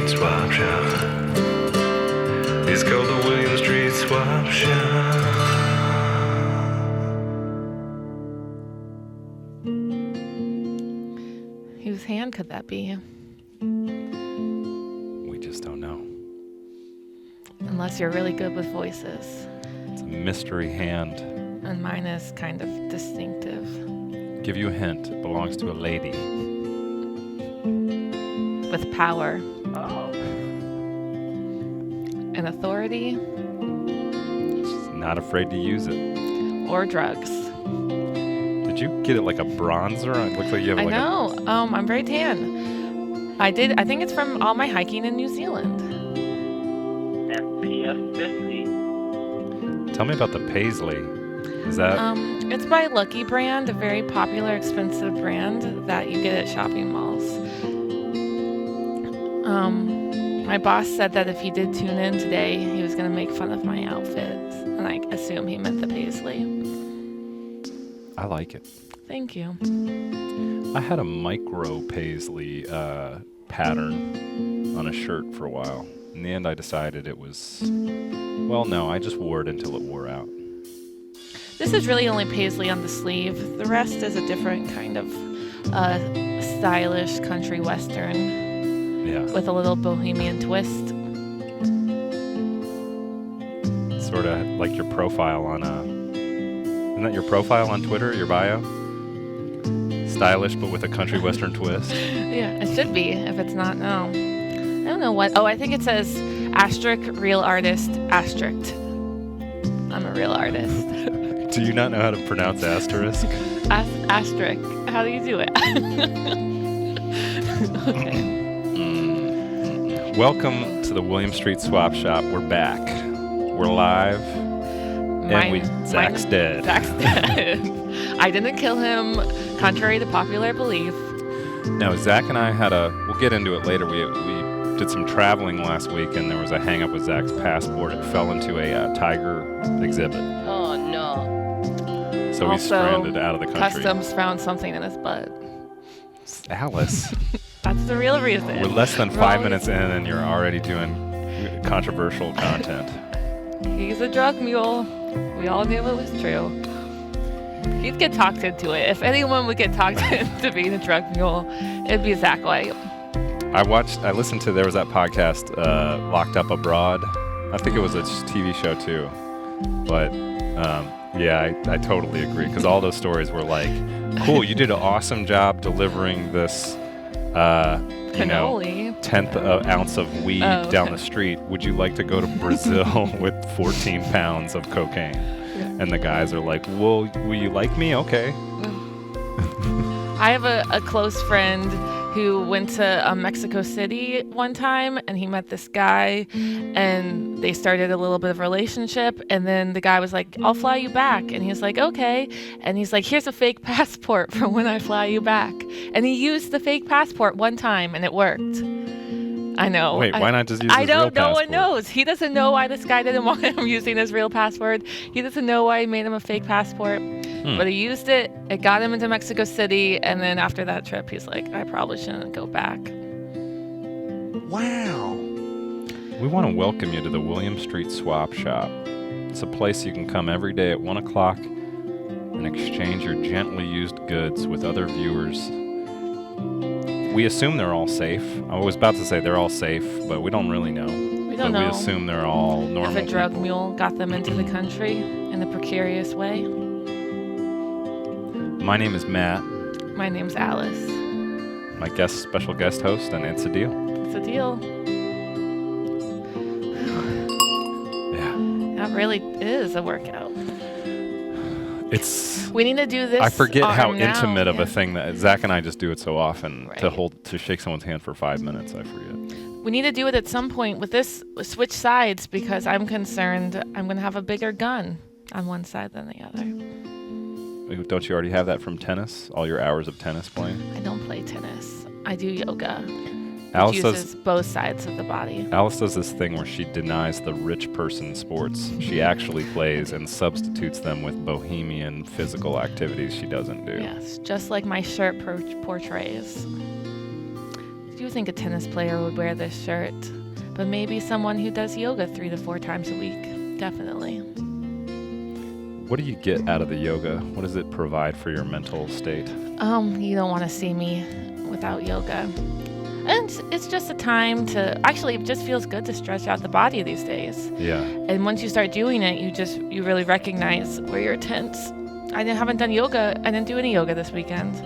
Street Swap Shop. It's called the William Street Swap Shop. Whose hand could that be? We just don't know. Unless you're really good with voices. It's a mystery hand. And mine is kind of distinctive. Give you a hint. It belongs to a lady. With power. Oh. And authority. She's not afraid to use it. Or drugs. Did you get it like a bronzer? It looks like you have like know. I'm very tan. I think it's from all my hiking in New Zealand. SPF 50. Tell me about the Paisley. Is that? It's by Lucky Brand, a very popular, expensive brand that you get at shopping malls. My boss said that if he did tune in today, he was going to make fun of my outfits, and I assume he meant the Paisley. I like it. Thank you. I had a micro Paisley pattern on a shirt for a while. In the end, I decided it was... Well, no, I just wore it until it wore out. This is really only Paisley on the sleeve. The rest is a different kind of stylish country western. Yeah. With a little bohemian twist. Sort of like your profile on Isn't that your profile on Twitter, your bio? Stylish, but with a country western twist. Yeah, it should be. If it's not, no. I don't know what. Oh, I think it says asterisk, real artist, asterisk. I'm a real artist. Do you not know how to pronounce asterisk? Asterisk. How do you do it? Okay. Welcome to the William Street Swap Shop. We're back. We're live. Zach's dead. Zach's dead. I didn't kill him, contrary to popular belief. No, Zach and I we'll get into it later. We did some traveling last week, and there was a hang-up with Zach's passport. It fell into a tiger exhibit. Oh, no. So he's stranded out of the country. Customs found something in his butt. Alice. That's the real reason. We're less than 5 minutes in, and you're already doing controversial content. He's a drug mule. We all knew it was true. He'd get talked into it. If anyone would get talked into being a drug mule, it'd be Zach White. I listened to, there was that podcast, Locked Up Abroad. I think it was a TV show too. But, yeah, I totally agree. Because all those stories were like, cool, you did an awesome job delivering this, cannoli. 10th ounce of weed down the street. Would you like to go to Brazil with 14 pounds of cocaine? Yeah. And the guys are like, well, will you like me? Okay. I have a close friend who went to Mexico City one time, and he met this guy, and they started a little bit of a relationship, and then the guy was like, I'll fly you back, and he's like, okay, and he's like, here's a fake passport for when I fly you back, and he used the fake passport one time, and it worked. I know. Wait, why not just use his real passport? No one knows. He doesn't know why this guy didn't want him using his real passport. He doesn't know why he made him a fake passport. But he used it. It got him into Mexico City. And then after that trip, he's like, I probably shouldn't go back. Wow. We want to welcome you to the William Street Swap Shop. It's a place you can come every day at 1 o'clock and exchange your gently used goods with other viewers. We assume they're all safe. I was about to say they're all safe, but we don't really know. We don't know. We assume they're all normal. If a drug people. mule got them into the country in a precarious way. My name is Matt. My name's Alice. My special guest host, and it's a deal. It's a deal. Yeah. That really is a workout. We need to do this. I forget how now. intimate of a thing that Zach and I just do it so often. Right. To shake someone's hand for 5 minutes. I forget. We need to do it at some point with this. Switch sides, because I'm concerned I'm going to have a bigger gun on one side than the other. Don't you already have that from tennis? All your hours of tennis playing? I don't play tennis. I do yoga. Alice uses both sides of the body. Alice does this thing where she denies the rich person sports she actually plays and substitutes them with bohemian physical activities she doesn't do. Yes, just like my shirt portrays. Did you think a tennis player would wear this shirt, but maybe someone who does yoga 3 to 4 times a week. Definitely. What do you get out of the yoga? What does it provide for your mental state? You don't want to see me without yoga. And it's just a time to, actually, it just feels good to stretch out the body these days. Yeah. And once you start doing it, you really recognize where you're tense. Haven't done yoga. I didn't do any yoga this weekend.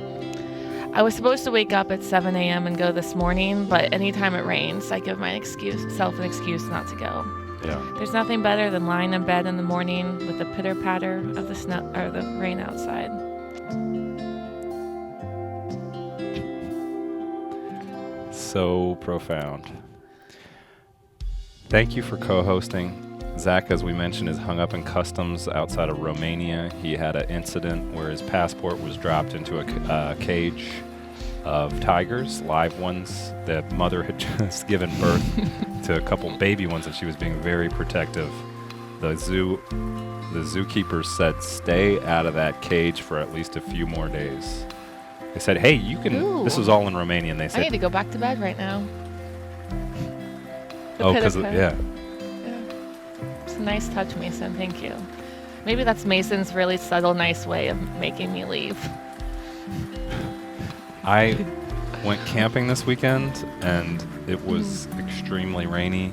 I was supposed to wake up at 7 a.m. and go this morning, but anytime it rains, I give myself an excuse not to go. Yeah. There's nothing better than lying in bed in the morning with the pitter-patter of the snow or the rain outside. So profound. Thank you for co-hosting. Zach, as we mentioned, is hung up in customs outside of Romania. He had an incident where his passport was dropped into a cage of tigers, live ones. The mother had just given birth to a couple baby ones, and she was being very protective. The zookeepers said, stay out of that cage for at least a few more days. They said, hey, you can, Ooh. This was all in Romanian. They I said, need to go back to bed right now. The oh, because, pitter-patter. yeah. It's a nice touch, Mason. Thank you. Maybe that's Mason's really subtle, nice way of making me leave. I went camping this weekend, and it was extremely rainy,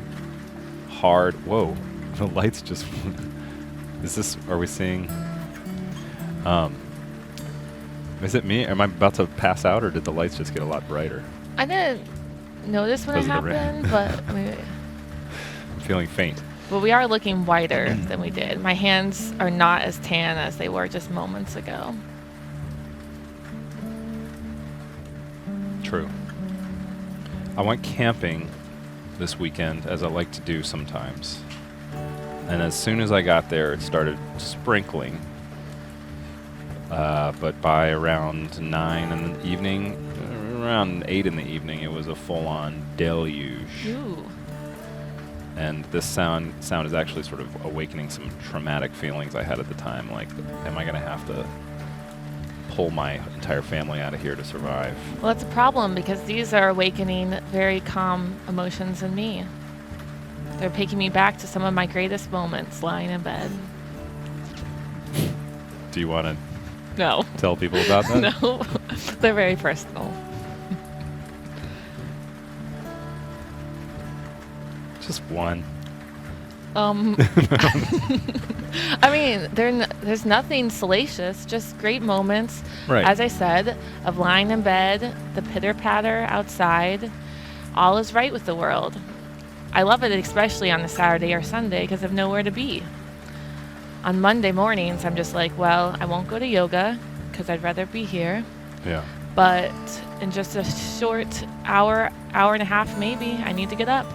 hard. Whoa, the lights just... are we seeing... is it me? Am I about to pass out, or did the lights just get a lot brighter? I didn't notice when it Because of the rain. happened, but I'm feeling faint. we are looking whiter than we did. My hands are not as tan as they were just moments ago. True. I went camping this weekend, as I like to do sometimes. And as soon as I got there, it started sprinkling. But by around 9 in the evening, around 8 in the evening, it was a full-on deluge. Ooh. And this sound is actually sort of awakening some traumatic feelings I had at the time. Like, am I going to have to pull my entire family out of here to survive? Well, that's a problem because these are awakening very calm emotions in me. They're taking me back to some of my greatest moments lying in bed. Do you want to No. tell people about that? No. They're very personal. Just one. I mean, there's nothing salacious, just great moments, Right. as I said, of lying in bed, the pitter-patter outside. All is right with the world. I love it, especially on a Saturday or Sunday, because I have nowhere to be. On Monday mornings, I'm just like, well, I won't go to yoga, because I'd rather be here. Yeah. But in just a short hour and a half maybe, I need to get up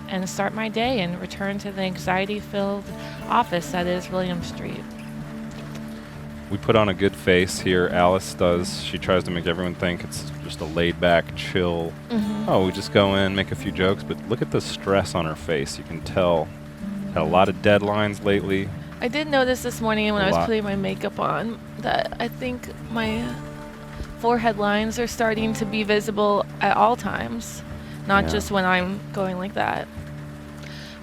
and start my day and return to the anxiety-filled office that is William Street. We put on a good face here. Alice does. She tries to make everyone think it's just a laid-back, chill. Oh, we just go in, make a few jokes. But look at the stress on her face. You can tell. Had a lot of deadlines lately. I did notice this morning when A I was lot. putting my makeup on that I think my forehead lines are starting to be visible at all times, not Yeah. just when I'm going like that.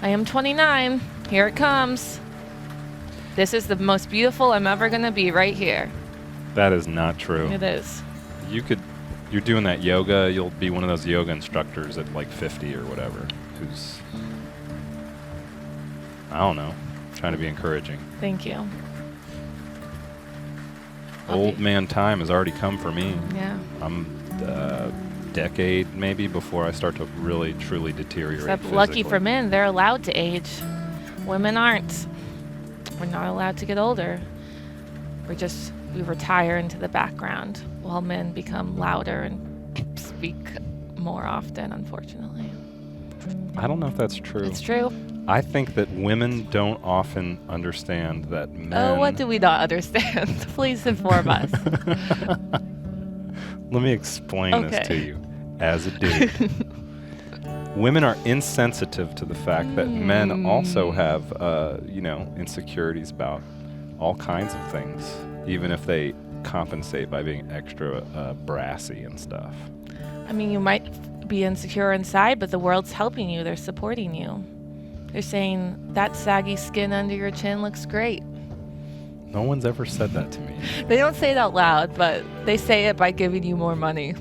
I am 29. Here it comes. This is the most beautiful I'm ever going to be right here. That is not true. It is. You're doing that yoga. You'll be one of those yoga instructors at like 50 or whatever, who's, I don't know, trying to be encouraging. Thank you. Old man time has already come for me. Yeah. I'm a decade maybe before I start to really truly deteriorate. Except lucky physically. for men, they're allowed to age. Women aren't. We're not allowed to get older. We retire into the background while men become louder and speak more often, unfortunately. I don't know if that's true. It's true. I think that women don't often understand that men. Oh, what do we not understand? Please inform us. Let me explain this Okay. to you as a dude. Women are insensitive to the fact that men also have, insecurities about all kinds of things, even if they compensate by being extra brassy and stuff. I mean, you might be insecure inside, but the world's helping you. They're supporting you. They're saying, that saggy skin under your chin looks great. No one's ever said that to me. They don't say it out loud, but they say it by giving you more money.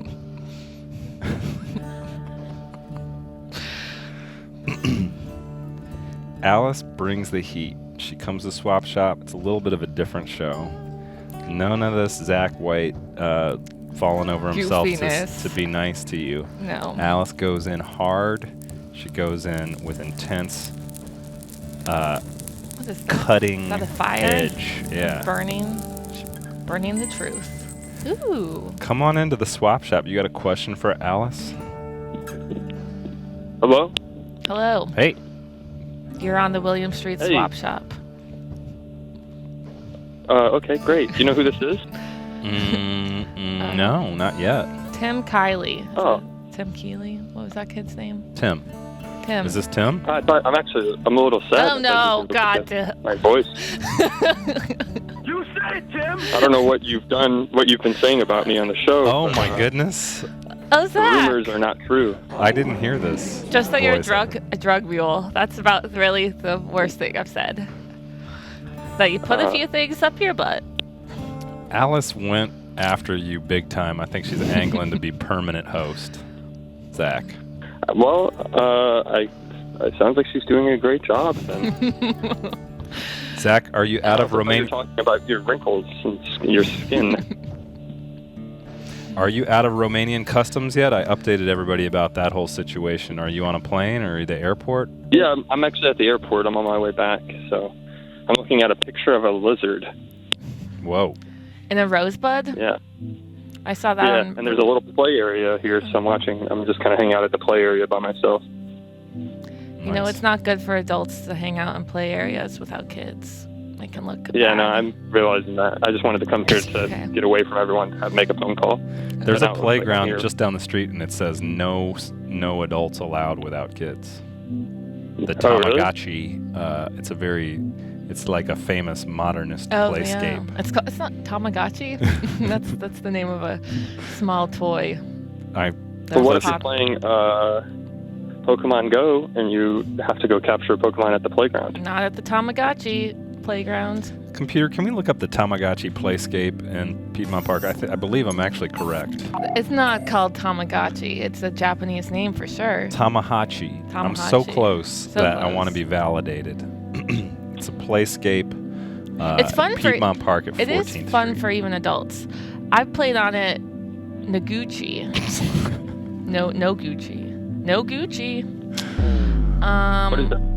Alice brings the heat. She comes to Swap Shop. It's a little bit of a different show. None of this Zach White falling over himself to be nice to you. No. Alice goes in hard. She goes in with intense, What is that? cutting Is that a fire? edge. Yeah. Burning the truth. Ooh. Come on into the Swap Shop. You got a question for Alice? Hello? Hello. Hey. You're on the William Street Hey. Swap Shop. Okay, great. Do you know who this is? No, not yet. Tim Kiley. Oh. Tim Keeley? What was that kid's name? Tim. Tim. Is this Tim? I'm a little sad. Oh, no. God. My voice. You said it, Tim! I don't know what you've been saying about me on the show. Oh but, my goodness. Oh, The Zach. rumors are not true. I didn't hear this. Just that you're a Boys. drug mule. That's about really the worst thing I've said. That you put a few things up your butt. Alice went after you big time. I think she's angling to be permanent host. Zach. Well, it sounds like she's doing a great job. Then. Zach, are you out of You're Romania? talking about your wrinkles and your skin. Are you out of Romanian customs yet? I updated everybody about that whole situation. Are you on a plane or at the airport? Yeah, I'm actually at the airport. I'm on my way back, so I'm looking at a picture of a lizard. Whoa. In a rosebud? Yeah. I saw that Yeah, on... and there's a little play area here, so I'm just kind of hanging out at the play area by myself. You know, it's not good for adults to hang out in play areas without kids. They can look Yeah, bad. no, I'm realizing that. I just wanted to come here to Okay. get away from everyone, make a phone call. There's a But now, playground here- just down the street, and it says no adults allowed without kids. The Oh, really? Tamagotchi. It's like a famous modernist playscape. Yeah. It's not Tamagotchi. that's the name of a small toy. But what if you're pop- playing Pokemon Go and you have to go capture a Pokemon at the playground? Not at the Tamagotchi playground. Computer, can we look up the Tamagotchi playscape in Piedmont Park? I believe I'm actually correct. It's not called Tamagotchi. It's a Japanese name for sure. Tamahachi. I'm so Tamahachi. close So that I close. want to be validated. It's a playscape. It's fun for Piedmont Park at 14th It is fun Street. for even adults. I've played on it Noguchi. No Gucci. No Gucci.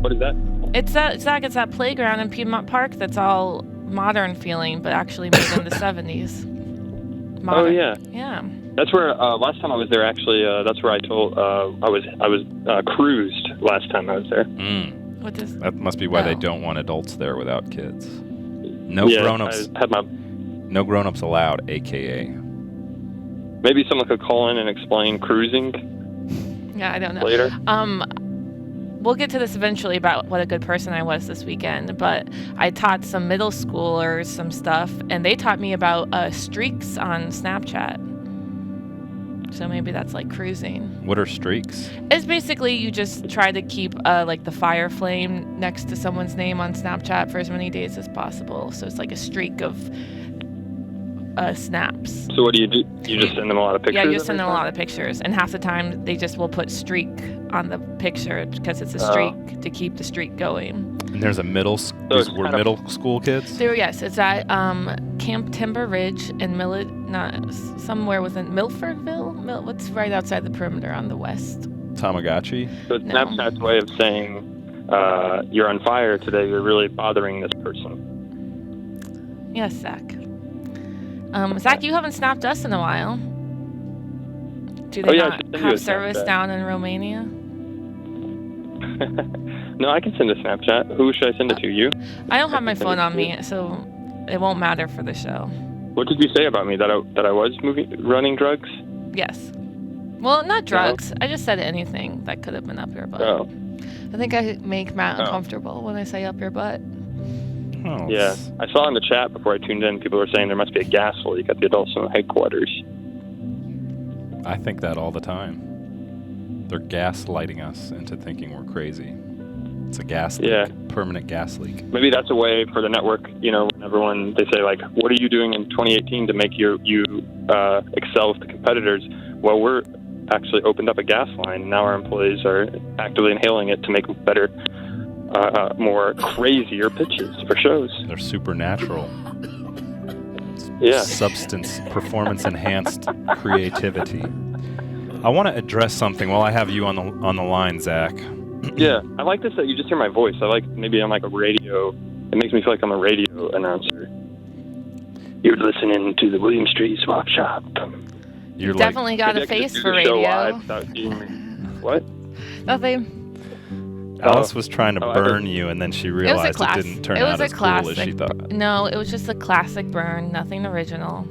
What is that? It's that playground in Piedmont Park that's all modern feeling, but actually made in the 70s. Modern. Oh, yeah. Yeah. That's where last time I was there. Actually, that's where I was cruised last time I was there. What does? That must be why they Oh. don't want adults there without kids. No Yeah, grown-ups. I had my. No grown-ups allowed, AKA. Maybe someone could call in and explain cruising Yeah, I don't know. later. We'll get to this eventually about what a good person I was this weekend, but I taught some middle schoolers some stuff, and they taught me about streaks on Snapchat. So maybe that's like cruising. What are streaks? It's basically you just try to keep like the fire flame next to someone's name on Snapchat for as many days as possible. So it's like a streak of snaps. So what do? You just send them a lot of pictures? Yeah, you just send them a every lot of pictures, and half the time they just will put streak on the picture because it's a streak to keep the streak going. And there's a middle it's we're kind of- middle school kids? Yes, it's at Camp Timber Ridge in somewhere within Milfordville. What's right outside the perimeter on the west? Tamagotchi? time? So it's No. Snapchat's way of saying you're on fire today. You're really bothering this person. Yes, Zach. Zach, you haven't snapped us in a while. Do they Oh, yeah, I not should send you a have service Snapchat. down in Romania? No, I can send a Snapchat. Who should I send it to? You? I don't have my send phone it on to me, so it won't matter for the show. What did you say about me? That I was running drugs? Yes. Well, not drugs. I just said anything that could have been up your butt. Oh, I think I make Matt Oh. uncomfortable when I say up your butt. Oh, yeah. I saw in the chat before I tuned in, people were saying there must be a gas leak at the Adult Swim headquarters. I think that all the time. They're gaslighting us into thinking we're crazy. It's a gas leak, Yeah. permanent gas leak. Maybe that's a way for the network, you know, when everyone, they say, like, what are you doing in 2018 to make you excel with the competitors? Well, we're actually opened up a gas line, and now our employees are actively inhaling it to make better, more crazier pitches for shows. They're supernatural. Yeah. Substance, performance-enhanced creativity. I want to address something while I have you on the line, Zach. Yeah, I like this that you just hear my voice. I like maybe I'm like a radio. It makes me feel like I'm a radio announcer. You're listening to the William Street Swap Shop. You're Definitely got Maybe a I could just face do for the show radio. live without seeing me. What? Nothing. Alice was trying to I burn you, and then she realized it didn't turn out as cool as she thought. No, it was just a classic burn. Nothing original.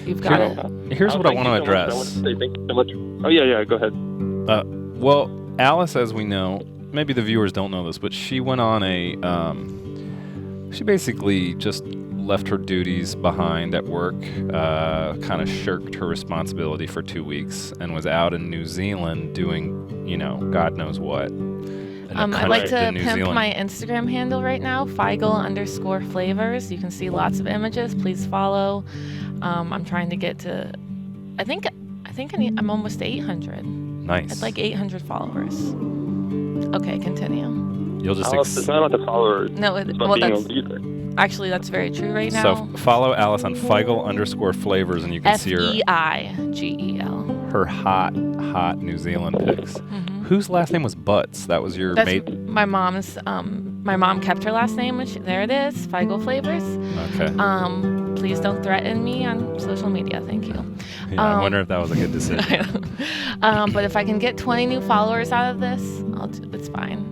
You've got it. Here's what I want to address. I want to say thank you so much. Oh, yeah, go ahead. Well, Alice, as we know, maybe the viewers don't know this, but she went on she basically just left her duties behind at work, kind of shirked her responsibility for 2 weeks, and was out in New Zealand doing, God knows what. I'd like to pimp my Instagram handle right now, Feigl_flavors. You can see lots of images. Please follow. I'm trying to get to, I'm almost to 800. Nice. It's like 800 followers. Okay, continue. You'll just it's not about the followers. No, it's about being a leader. Actually, that's very true right now. So follow Alice on Feigl_flavors, and you can see Feigel. her hot New Zealand pics. Mm-hmm. Whose last name was Butts? That was your mate? My mom's. My mom kept her last name, and there it is, Feigl Flavors. Okay. Please don't threaten me on social media. Thank you. Yeah, I wonder if that was a good decision. But if I can get 20 new followers out of this, it's fine.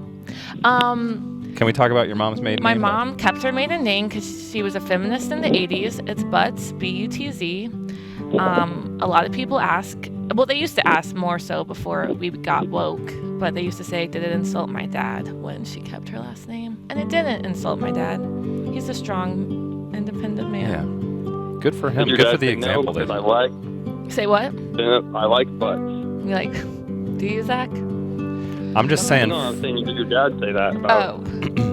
Can we talk about your mom's maiden My name? mom kept her maiden name because she was a feminist in the 80s. It's Butts, Butz. A lot of people ask, well, they used to ask more so before we got woke, but they used to say, did it insult my dad when she kept her last name? And it didn't insult my dad. He's a strong, independent man. Yeah. Good for him. Your Good dad for the said no, example. because that I like. Say what? I like butts. You like, do you, Zach? I'm just saying. No, I'm saying you heard your dad say that about. Oh,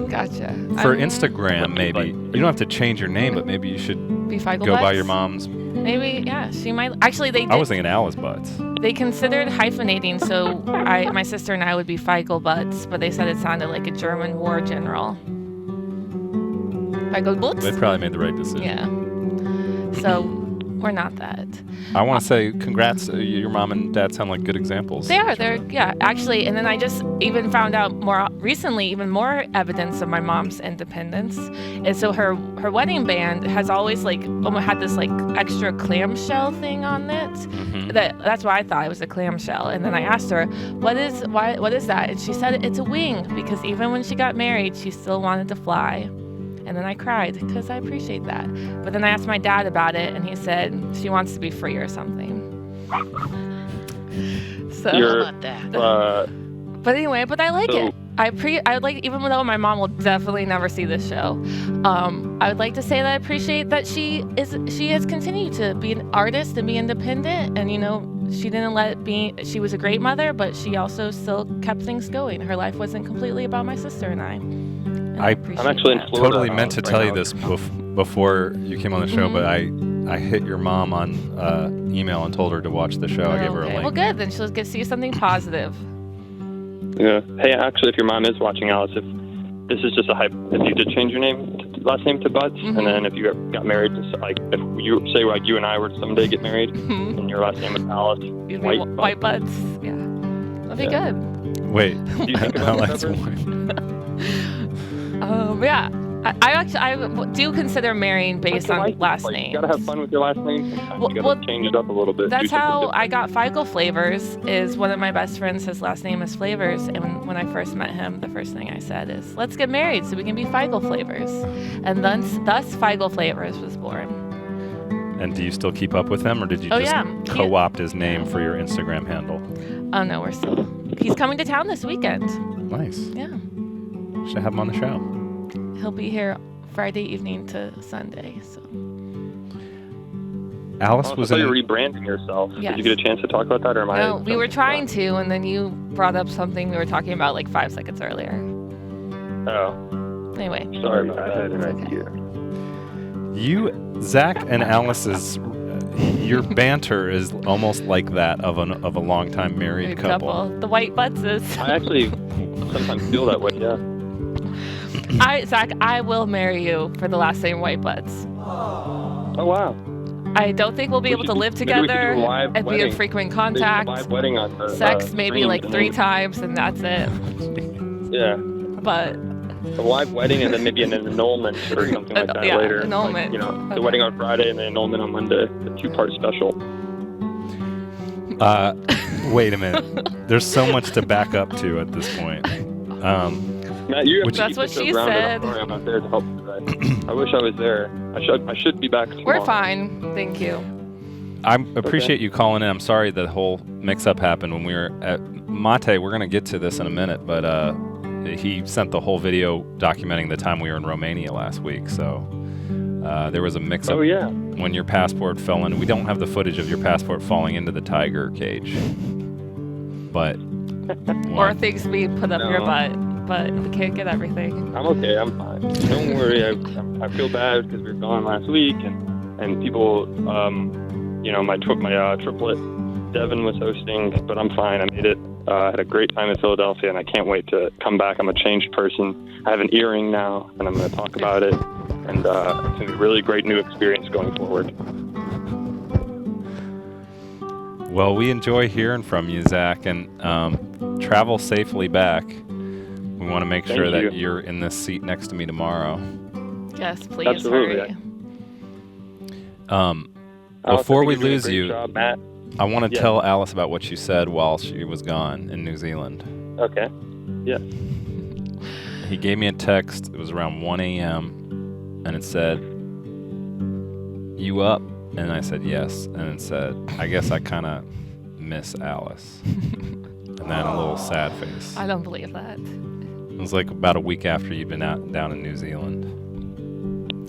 gotcha. For Instagram, maybe you don't have to change your name, but maybe you should be Feigl go by Butts? your mom's. Maybe, yeah. She might. Actually, they did. I was thinking Alice Butts. They considered hyphenating, so my sister and I would be Feigl Butts, but they said it sounded like a German war general. Feigl Butts? They probably made the right decision. Yeah. So we're not that. I want to say congrats. Your mom and dad sound like good examples. They are. Yeah, actually. And then I just even found out more recently, even more evidence of my mom's independence. And so her wedding band has always had this extra clamshell thing on it. Mm-hmm. That's why I thought it was a clamshell. And then I asked her, what is that? And she said it's a wing, because even when she got married, she still wanted to fly. And then I cried because I appreciate that. But then I asked my dad about it, and he said she wants to be free or something. So, about that? but anyway, but I like it. I would like, even though my mom will definitely never see this show, I would like to say that I appreciate that she has continued to be an artist and be independent, and she didn't let it be. She was a great mother, but she also still kept things going. Her life wasn't completely about my sister and I. I'm actually in Florida. Totally meant to tell you this before you came on the show, but I hit your mom on email and told her to watch the show. I gave her a link. Well, good. Then she'll get to see something positive. Yeah. Hey, actually, if your mom is watching, Alice, if this is just a hype, if you did change your last name to Butts, and then if you got married, if you say you and I were to someday get married, and your last name was Alice, You'd be White Butts. Yeah. That'd be good. Wait. Do you think about Alex that ever? White. Yeah, I do consider marrying based on last name. You gotta have fun with your last name. Sometimes you gotta change it up a little bit. That's how I got Feigl Flavors. Is one of my best friends. His last name is Flavors, and when I first met him, the first thing I said is, "Let's get married so we can be Feigl Flavors," and thus Feigl Flavors was born. And do you still keep up with him, or did you co-opt his name for your Instagram handle? Oh no, he's coming to town this weekend. Nice. Yeah. Should have him on the show. He'll be here Friday evening to Sunday. So. Alice I was thought in. you were rebranding yourself. Yes. Did you get a chance to talk about that, or am I? No, we were trying to, and then you brought up something we were talking about like 5 seconds earlier. Oh, Anyway. sorry about I had that. an idea. Zach and Alice's, your banter is almost like that of a longtime married couple. The white buttses. I actually sometimes feel that way. Yeah. Zach, I will marry you for the last name White Butts. Oh wow. I don't think we'll be able to live Maybe we should do together a live and be in wedding. frequent Maybe a contact. live wedding on the, Sex maybe stream, like and 3 then- times and that's it. Yeah. But A live wedding and then maybe an annulment or something like that Yeah, later. annulment. Like, the Okay. wedding on Friday and the annulment on Monday. A 2-part special. Wait a minute. There's so much to back up to at this point. Matt, you have Which- to That's keep what this so she grounded. said. I'm sorry I'm not there to help today. I wish I was there. I should be back tomorrow. we're fine. Thank you. I appreciate you calling in. I'm sorry the whole mix-up happened when we were at Mate. We're gonna get to this in a minute, but he sent the whole video documenting the time we were in Romania last week. So there was a mix-up Oh yeah. when your passport fell in. We don't have the footage of your passport falling into the tiger cage, but Or things being put up your No. butt, but we can't get everything. I'm okay. I'm fine. Don't worry. I feel bad because we were gone last week and people, my triplet Devin was hosting, but I'm fine. I made it. I had a great time in Philadelphia, and I can't wait to come back. I'm a changed person. I have an earring now, and I'm going to talk about it. And it's going to be a really great new experience going forward. Well, we enjoy hearing from you, Zach, and travel safely back. We want to make Thank sure you. that you're in this seat next to me tomorrow. Yes, please Absolutely. hurry. Alice, Before I think we you're doing a lose great you, job, Matt. I want to Yeah. tell Alice about what she said while she was gone in New Zealand. Okay. Yeah. He gave me a text. It was around 1 a.m. and it said, "You up?" And I said yes. And it said, "I guess I kind of miss Alice." And then a little sad face. I don't believe that. It was like about a week after you'd been down in New Zealand.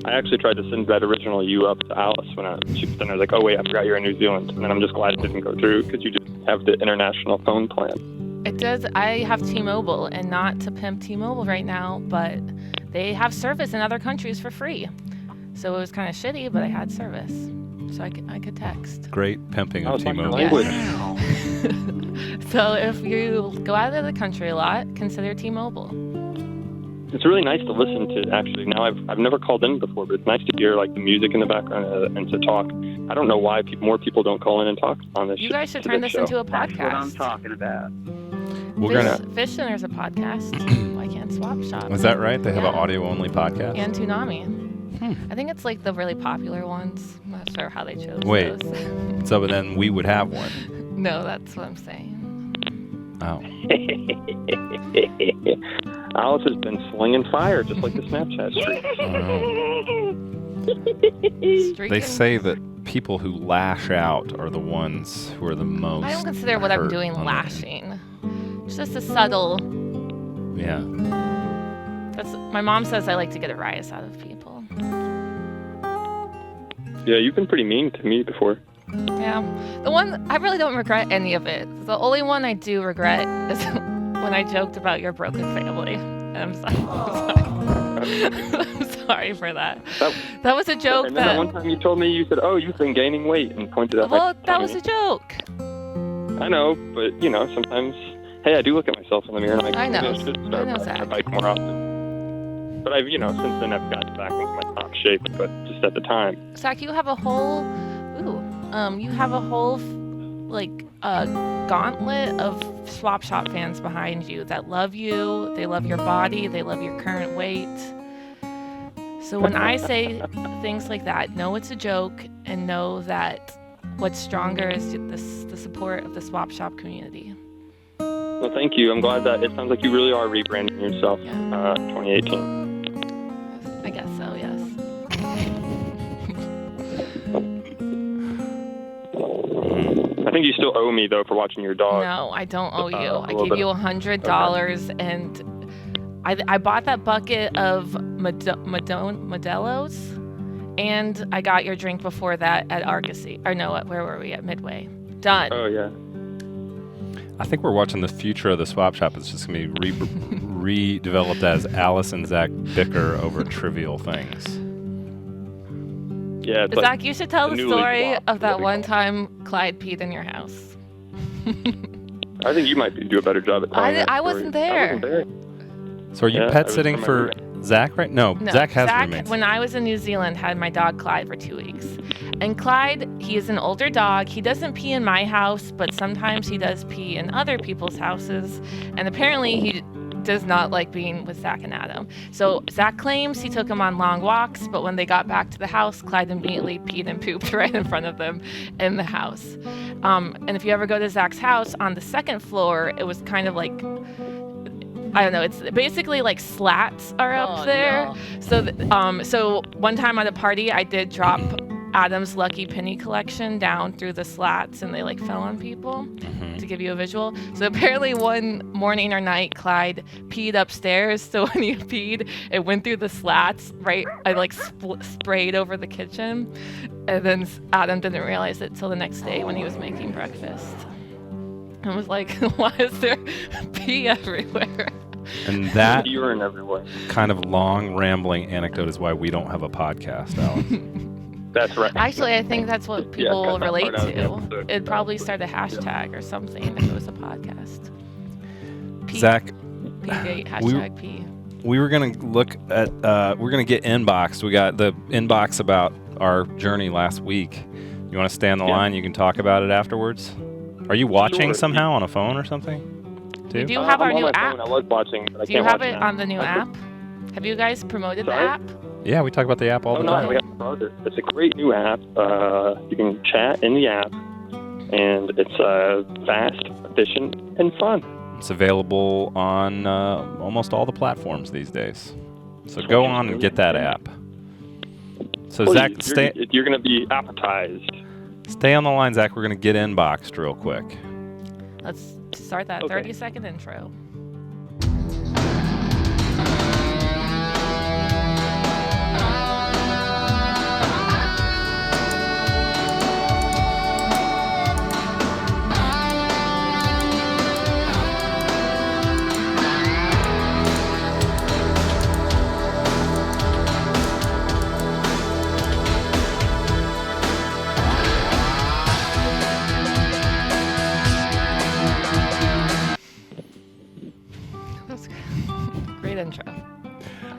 I actually tried to send that original "you up" to Alice then I was like, oh wait, I forgot you're in New Zealand. And then I'm just glad it didn't go through because you just have the international phone plan. It does. I have T-Mobile, and not to pimp T-Mobile right now, but they have service in other countries for free. So it was kind of shitty, but I had service, so I could text. Great pimping Oh, of it's like T-Mobile. language. So if you go out of the country a lot, consider T-Mobile. It's really nice to listen to. Actually, now I've never called in before, but it's nice to hear like the music in the background and to talk. I don't know why more people don't call in and talk on this. You guys should turn this show. into a That's what I'm podcast. talking about. We're Fish Dinner's a podcast. Why can't Swap Shop? Is that right? They have an Yeah. audio-only podcast? And Toonami. I think it's like the really popular ones. I'm not sure how they chose Wait. those. So then we would have one. No, that's what I'm saying. Oh. Alice has been slinging fire just like the Snapchat streak. They Streaking. say that people who lash out are the ones who are the most. I don't consider what I'm hurt doing on the lashing. It's just a subtle. Yeah. That's my mom says I like to get a rise out of people. Yeah, you've been pretty mean to me before. Yeah, the one I really don't regret any of it. The only one I do regret is when I joked about your broken family. And I'm sorry. I'm sorry for that. That was a joke And then that one time you told me, you said, "Oh, you've been gaining weight," and pointed at Well, my that was tummy. a joke. I know, but sometimes, hey, I do look at myself in the mirror and I'm like, I know. maybe I should start I know, riding my Zach. bike more often. But I've, since then I've gotten back into my top shape, but just at the time. Zach, you have a whole, gauntlet of Swap Shop fans behind you that love you. They love your body. They love your current weight. So when I say things like that, know it's a joke and know that what's stronger is the support of the Swap Shop community. Well, thank you. I'm glad that it sounds like you really are rebranding yourself. Yeah. 2018. I guess so, yes. I think you still owe me though for watching your dog. No, I don't owe you. a I little gave bit. you $100 and I bought that bucket of Modelo's And I got your drink before that at Argosy. Or no, where were we? At Midway. Done. Oh yeah. I think we're watching the future of the swap shop. It's just going to be redeveloped as Alice and Zach bicker over trivial things. Yeah. It's Zach, like you should tell the newly story swapped, of that what we one call time Clyde peed in your house. I think you might do a better job at telling that I story. wasn't there. I wasn't there. So are you Yeah, I pet was sitting from my for roommate. Zach right? No, No, Zach has roommates. when I was in New Zealand, had my dog Clyde for 2 weeks. And Clyde, he is an older dog. He doesn't pee in my house, but sometimes he does pee in other people's houses. And apparently he does not like being with Zach and Adam. So Zach claims he took him on long walks, but when they got back to the house, Clyde immediately peed and pooped right in front of them in the house. And if you ever go to Zach's house, on the second floor, it was kind of like, I don't know. It's basically like slats are up there. No. So, so one time at a party, I did drop Adam's Lucky Penny collection down through the slats, and they like fell on people. To give you a visual. So apparently one morning or night, Clyde peed upstairs. So when he peed, it went through the slats. Right, I like sprayed over the kitchen, and then Adam didn't realize it till the next day when he was making breakfast. I was like, why is there pee everywhere? And that Urine everywhere. kind of long, rambling anecdote is why we don't have a podcast, Alice. That's right. Actually, I think that's what Yeah, people cut that relate part out of the to. episode. It'd probably start a hashtag or something if it was a podcast. P- Zach, P-gate, hashtag P. we were going to look at, we're going to get inboxed. We got the inbox about our journey last week. You want to stay on the Yeah. line? You can talk about it afterwards. Are you watching Sure. somehow on a phone or something? We Too? do have I'm our on new my app. phone. I was watching, but I Do you can't have watch it now. on the new app? Have you guys promoted the Sorry? app? Yeah, we talk about the app all Oh, the no, time. we have to promote it. It's a great new app. You can chat in the app, and it's fast, efficient, and fun. It's available on almost all the platforms these days. So go on and get that app. So Well, Zach, you're going to be appetized. stay on the line, Zach. We're going to get inboxed real quick. Let's start that Okay. 30-second intro. That's great intro.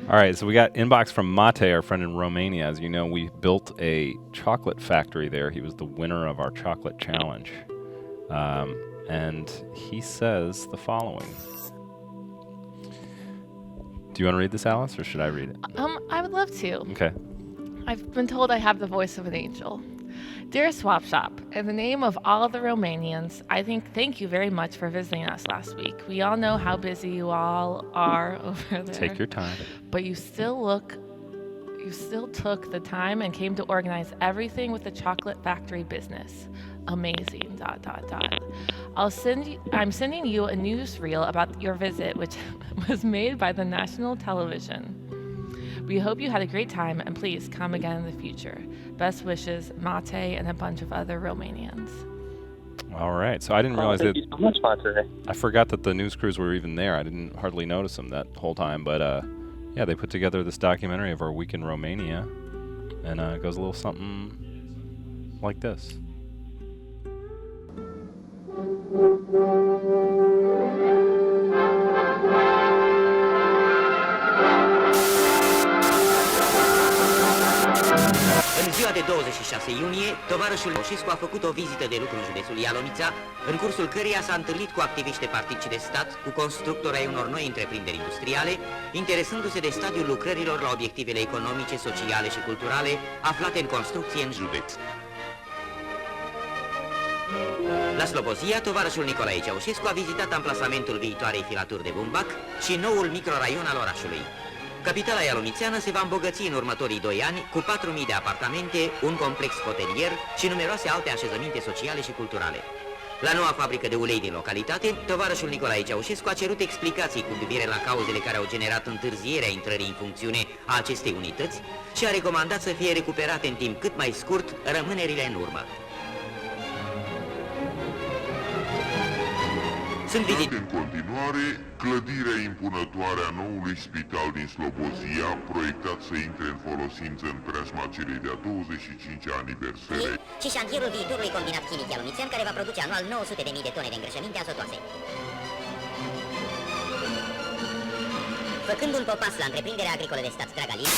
All right, so we got inbox from Mate, our friend in Romania. As you know, we built a chocolate factory there. He was the winner of our chocolate challenge. And he says the following. Do you want to read this, Alice, or should I read it? I would love to. Okay. I've been told I have the voice of an angel. Dear Swap Shop, in the name of all of the Romanians, thank you very much for visiting us last week. We all know how busy you all are over there. Take your time. But you still took the time and came to organize everything with the chocolate factory business. Amazing. ... I'm sending you a newsreel about your visit, which was made by the national television. We hope you had a great time, and please come again in the future. Best wishes, Mate and a bunch of other Romanians. All right. So I didn't realize Thank that. you so much, Monterey. I forgot that the news crews were even there. I didn't hardly notice them that whole time. But yeah, they put together this documentary of our week in Romania, and it goes a little something like this. În ziua de 26 iunie, tovarășul Moșescu a făcut o vizită de lucru în județul Ialonița, în cursul căreia s-a întâlnit cu activiști partici de stat, cu constructori ai unor noi întreprinderi industriale, interesându-se de stadiul lucrărilor la obiectivele economice, sociale și culturale aflate în construcție în județ. La Slobozia, tovarășul Nicolae Ceaușescu a vizitat amplasamentul viitoarei filaturi de bumbac și noul microraion al orașului. Capitala ialonițeană se va îmbogăți în următorii 2 ani cu 4.000 de apartamente, un complex hotelier și numeroase alte așezăminte sociale și culturale. La noua fabrică de ulei din localitate, tovarășul Nicolae Ceaușescu a cerut explicații cu privire la cauzele care au generat întârzierea intrării în funcțiune a acestei unități și a recomandat să fie recuperate în timp cât mai scurt rămânerile în urmă. Sunt vizite în continuare clădirea impunătoare a noului spital din Slobozia, proiectat să intre în folosință în preajma celei de-a 25-a aniversări. Și șantierul viitorului combinat chimic ialonițean, care va produce anual 900.000 de tone de îngrășăminte azotoase. Făcând un popas la întreprinderea agricolă de stat Dragalin,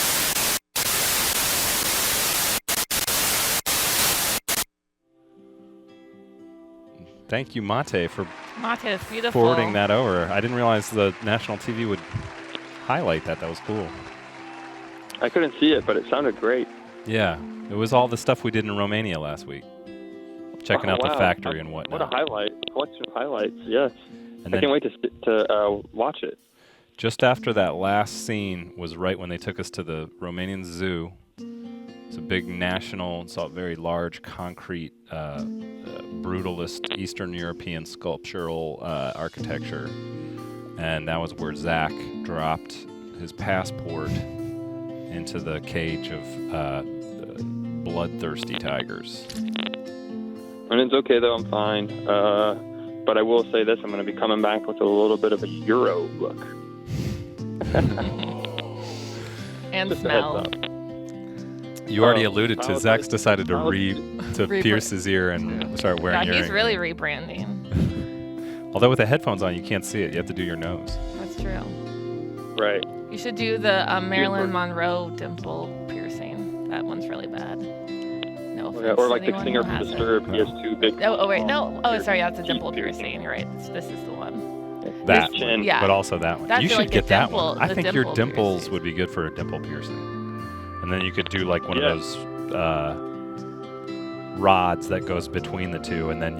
Thank you, Mate, for Mate, that's beautiful. forwarding that over. I didn't realize the national TV would highlight that. That was cool. I couldn't see it, but it sounded great. Yeah, it was all the stuff we did in Romania last week. Checking out the Wow. factory and whatnot. What a highlight. Collection of highlights, yes. And I then can't wait to watch it. just after that last scene was right when they took us to the Romanian zoo. It's a big national, it's a very large concrete, brutalist Eastern European sculptural architecture. And that was where Zach dropped his passport into the cage of bloodthirsty tigers. And it's okay, though. I'm fine. But I will say this. I'm going to be coming back with a little bit of a Euro look. And Just a heads smell. up. You already alluded to Zach's decided to Rebra- pierce his ear and start wearing Yeah, he's earrings. really rebranding. Although with the headphones on, you can't see it. You have to do your nose. That's true. Right. You should do the Marilyn Monroe dimple piercing. That one's really bad. No offense. Yeah, or like to the anyone singer who from has it. Disturbed. He has two big. Oh wait, no. Oh, sorry, that's a teeth dimple piercing. piercing. You're right. This is the one. That His chin. Yeah. but also that one. That's You should like a get that dimple- one. I the think your dimple dimples piercing. would be good for a dimple piercing. And then you could do like one Yeah. of those rods that goes between the two, and then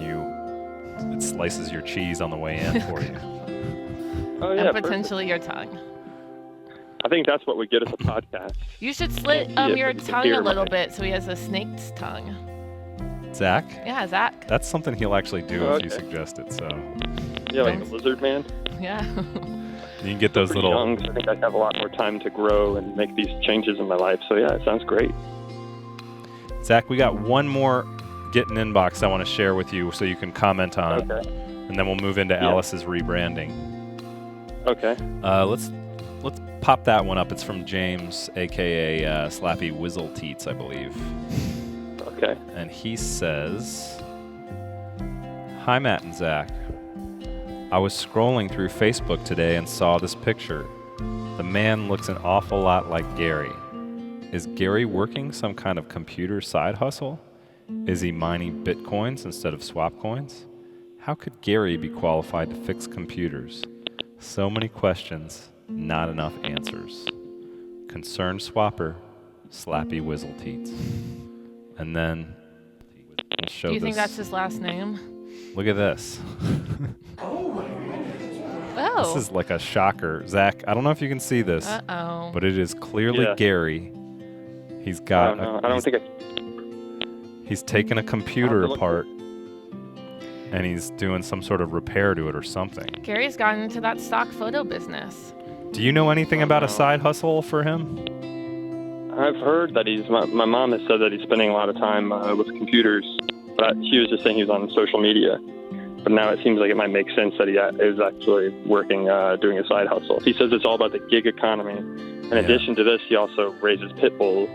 it slices your cheese on the way in for you. Oh yeah. And perfect. potentially your tongue. I think that's what would get us a podcast. You should slit Yeah, your but you can tongue hear a little my- bit so he has a snake's tongue. Zach, Yeah, Zach. that's something he'll actually do if you Okay. suggest it. So Yeah, like a Thanks. lizard man. Yeah. you can get those Pretty little. young, so I think I have a lot more time to grow and make these changes in my life. So yeah, it sounds great. Zach, we got one more getting inbox I want to share with you, so you can comment on, Okay. and then we'll move into Yeah. Alice's rebranding. Okay. Let's pop that one up. It's from James, aka Slappy Whizzle Teats, I believe. Okay. And he says, "Hi, Matt and Zach. I was scrolling through Facebook today and saw this picture. The man looks an awful lot like Gary. Is Gary working some kind of computer side hustle? Is he mining bitcoins instead of swap coins? How could Gary be qualified to fix computers? So many questions, not enough answers. Concerned swapper, Slappy Whizzle Teats." And then we'll show Do you think this. that's his last name? Look at this. Oh. This is like a shocker. Zach, I don't know if you can see this, Uh-oh. but it is clearly Yeah. Gary. He's I got. don't know. I don't think He's taken a computer I'll have to look apart, and he's doing some sort of repair to it or something. Gary's gotten into that stock photo business. Do you know anything about a side hustle for him? I've heard that my mom has said that he's spending a lot of time with computers, but she was just saying he was on social media. But now it seems like it might make sense that he is actually working, doing a side hustle. He says it's all about the gig economy. In addition to this, he also raises pit bull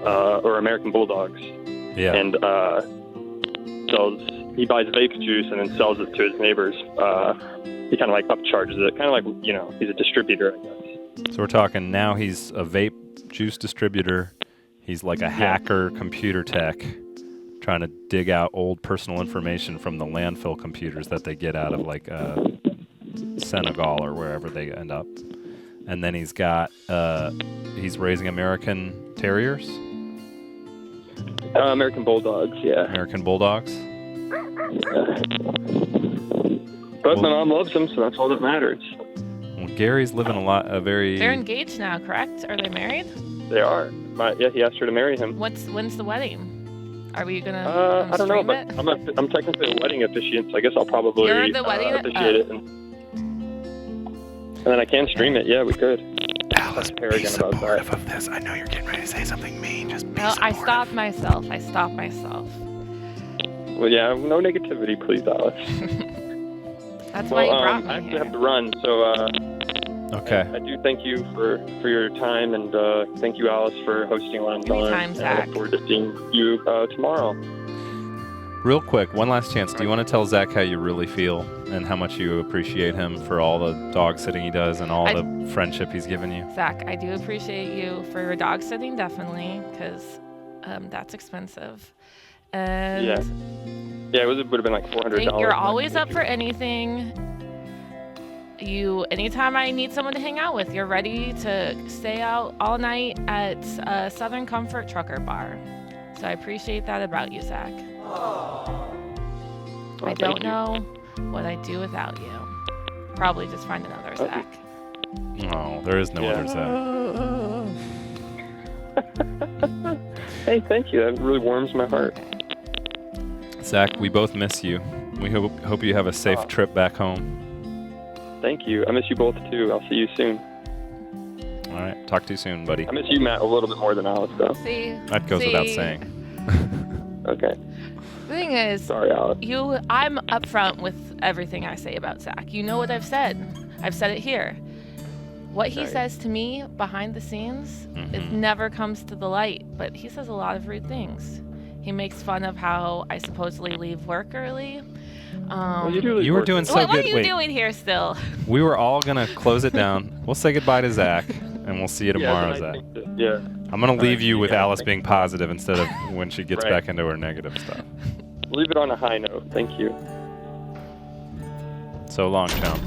or American bulldogs, Yeah. and he buys vape juice and then sells it to his neighbors. He kind of like upcharges it, kind of like he's a distributor, I guess. So we're talking now he's a vape juice distributor. He's like a hacker computer tech trying to dig out old personal information from the landfill computers that they get out of like Senegal or wherever they end up. And then he's got, he's raising American Terriers? American bulldogs, yeah. American Bulldogs? But my mom loves them, so that's all that matters. Well, Gary's living a very... They're engaged now, correct? Are they married? They are. Yeah, he asked her to marry him. When's the wedding? Are we gonna I don't know, stream but it? I'm technically a wedding officiant, so I guess I'll probably You're the wedding officiate it. And then I can stream it. Yeah, we could. Alice, be arrogant about supportive that. of this. I know you're getting ready to say something mean. Just be No, I supportive. stopped myself. I stopped myself. Well, yeah, no negativity, please, Alice. That's why you brought I me actually here. have to run, so Okay. I do thank you for your time, and thank you, Alice, for hosting Lounge On. Anytime, And I Zach. look forward to seeing you tomorrow. Real quick, one last chance. Do you want to tell Zach how you really feel and how much you appreciate him for all the dog sitting he does and all the friendship he's given you? Zach, I do appreciate you for your dog sitting, definitely, because that's expensive. And Yeah, it would have been like $400. you're always up for anything. Anytime I need someone to hang out with, you're ready to stay out all night at Southern Comfort Trucker Bar. So I appreciate that about you, Zach. I don't know what I'd do without you. Probably just find another Zach. No, there is no other Zach. Hey, thank you. That really warms my heart. Zach, we both miss you. We hope you have a safe trip back home. Thank you. I miss you both, too. I'll see you soon. All right. Talk to you soon, buddy. I miss you, Matt, a little bit more than Alice, though. See? That goes without saying. Okay. The thing is, Sorry, Alice. I'm upfront with everything I say about Zach. You know what I've said. I've said it here. What he Right. says to me behind the scenes, it never comes to the light, but he says a lot of rude things. He makes fun of how I supposedly leave work early. Well, you You were doing so what good. are you Wait, doing here still? we were all gonna close it down. We'll say goodbye to Zach, and we'll see you tomorrow, Zach. Yeah. I'm gonna leave right, you with yeah, Alice thank being positive instead of when she gets Right. back into her negative stuff. Leave it on a high note. Thank you. So long, chum.